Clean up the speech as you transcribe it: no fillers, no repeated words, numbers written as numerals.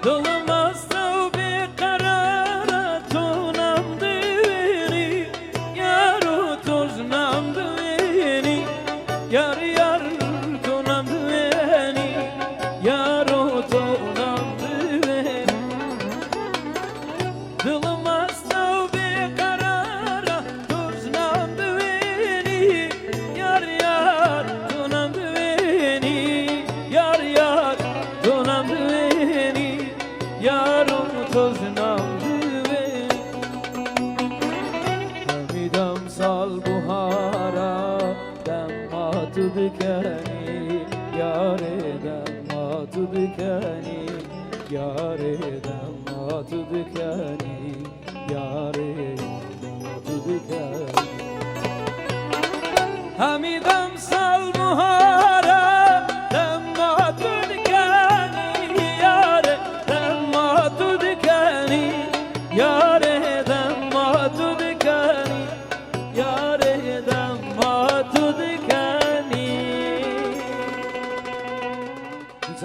دلم است و بیقراره تو نمدونی یارو توز نمدونی یار یار تو نمدونی یارو تو نمدونی دلم است و بیقراره توز نمدونی یار یار تو نمدونی یار یار تو نمدونی یارم توز نمدونی همیدم سال بهارا دم تو بکنی یاره دم تو بکنی یاره دم تو بکنی یاره دم تو بکنی همیدم سال بهارا